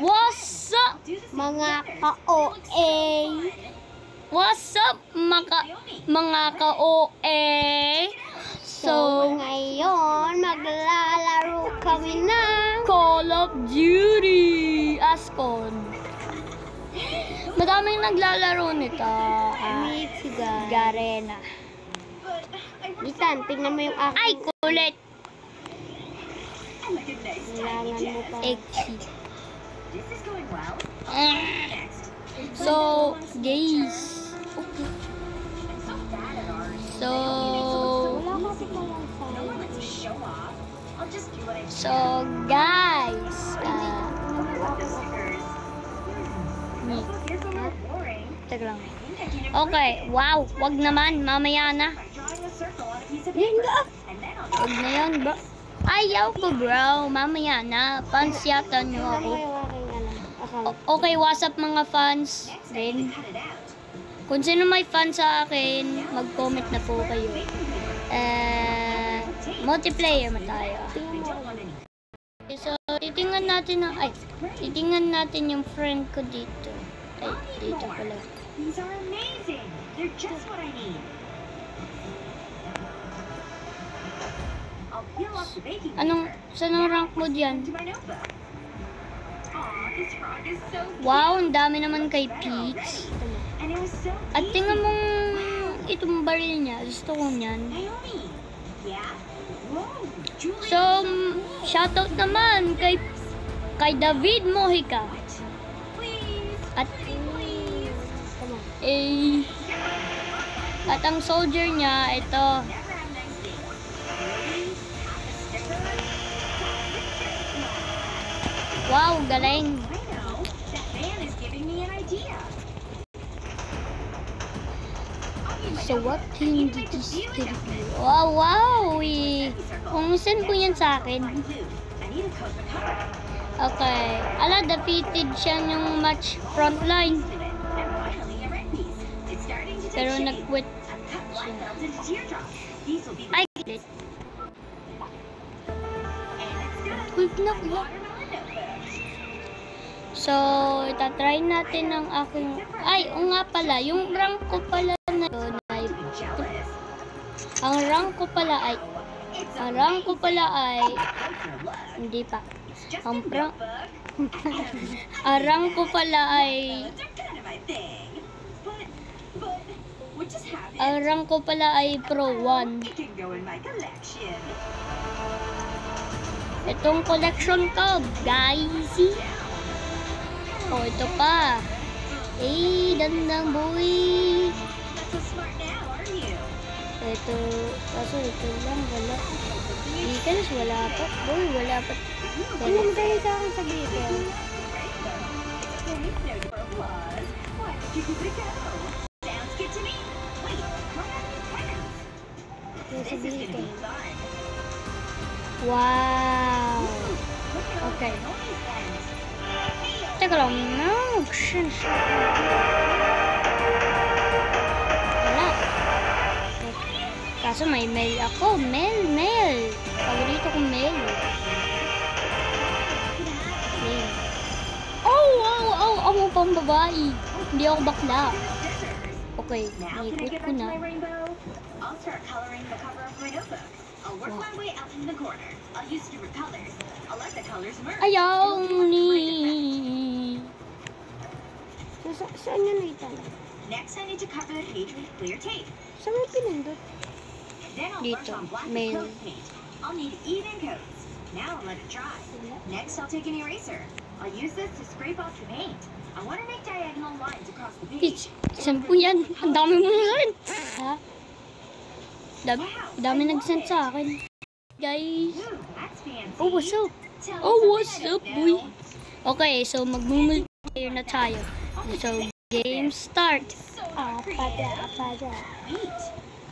What's up, Mga ka-OA? What's up, mga ka-OA? So, ngayon, maglalaro kami ng Call of Duty Ascon. Madaming naglalaro nito. Michigan. Garena. Litan, tingnan mo yung aking... Ay, kulit! Kailangan mo pa. Exit. So, guys. Okay. So, guys. Teka lang. Okay, wow. Wag naman, mamaya na. Wag na yan, bro. Ayaw ko, bro. Mamaya na. Fans yata nyo ako. Okay, what's up mga fans? Then, kung sino may fans sa akin, mag-comment na po kayo. Multiplayer mo tayo. Okay, so, titingnan natin yung friend ko dito. Ay, dito pala. These are amazing. They're just what I need. I'll peel off the baking paper. Saan ang rank mo diyan? To my notebook. Aw, this frog is so cute. Wow, ang dami naman kay Peach. And it was so At easy. tingnan mong itong baril niya. Gusto ko niyan. Naomi. Yeah. Whoa, Julie. So, shoutout naman kay David Mojica. Please. At at ang soldier niya, ito. Never have nice things. Really? Have a sticker? Wow, galing. I know. That man is giving me an idea. So, what team did you steal? Wow, wow. Kung saan po yan sa akin. I need a code for cover. Okay. Ala, defeated siya yung match frontline. Pero nag-quit siya. Ay, quit. Quit na. So, itatry natin ng aking... Ay, o nga pala. Yung rank ko pala na yun ay... Ang rank ko pala ay... Hindi pa. Ang rank ko pala ay... Ang rank ko pala ay Pro 1. Itong collection ko, guys. Oh, ito pa. Dandang boy. Ito, kaso ito lang, wala. Details, wala pa. Boy, wala pa. Ano mo tayo sa akin sa detail? Wow. Okay. Teka lang. No. Wala. Kaso may mail ako. Mail. Paborito kong mail. Mail. Ako pang babae. Hindi ako bakla. Okay. Ikot ko na. I'll start coloring the cover of my notebook. I'll work my way out from the corner. I'll use different colors. I'll let the colors merge. Ayaw ni. Saan yun Litan? Next, I need to cover the page with clear tape. Saan mo pinindot? Then I'll brush on black with coat paint. I'll need even coats. Now I'll let it dry. Next, I'll take an eraser. I'll use this to scrape off the paint. I want to make diagonal lines across the page. Saan po yan? Ang dami mo rin. Ha? Dami nag-send sa akin. Guys. Ooh, that's fancy. Oh, what's up? Tell Oh, us what's about up, it, boy? Nell. Okay, so mag-multiplayer na tayo. So, game start. So creative. Neat.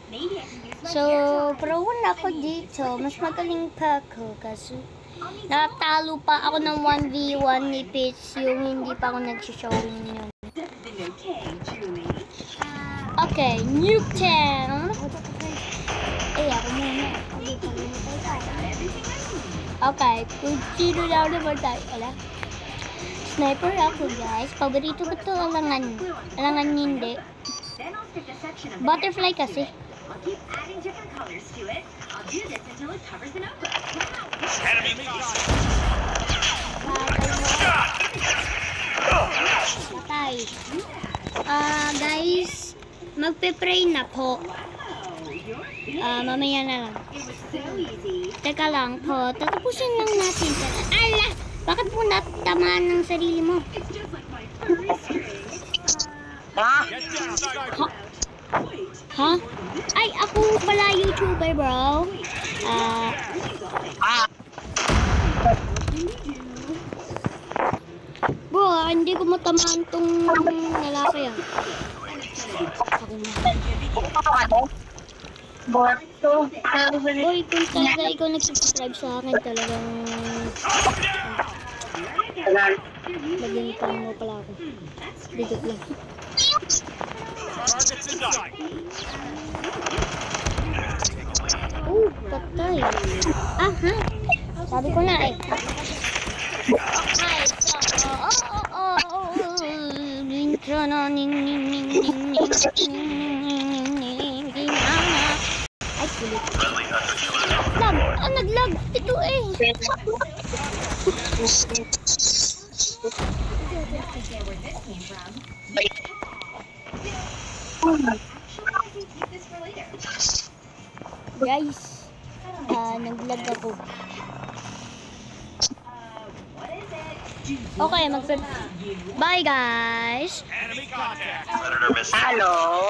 Maybe I can use my So, hair to pro 1 ako dito. Mas magaling pa ako kasi natalo pa ako ng 1v1 ni Peach yung hindi pa ako nag-showing yun. Everything okay, Julie? Okay, nuke 10. Ako muna. Okay, kung sino daw naman tayo. Wala. Sniper ako, guys. Paborito ko to, alangan. Alangan hindi. Then I'll stick a section of the Butterfly neckline to kasi. it. I'll keep adding different colors to it. I'll do this until it covers the notebook. Enemy contact. Patay. Guys, magpe-pray na po. Mamaya na lang. It was so easy. Teka lang po, tatapusin lang natin. Ala! Bakit po natamaan ng sarili mo? It's just like my furry string. Get down, sniper. Wait. Ha? Ay, ako pala YouTuber, bro. Bro, hindi ko matamaan tong lalaki ah. Ako na. Boy, kung talaga ikaw nag-subscribe sa akin, talagang maglitan mo pala ako. Bigot lang. Targets in sight. Oh, patay. Ah, ha? Sabi ko na eh. Ay, so, intro na ning ning ning ning ning ning ning. Ay, sulit. Lag! Ah, naglag! Ito eh! Guys, naglag ako. Okay, bye guys! Enemy contact. Hello?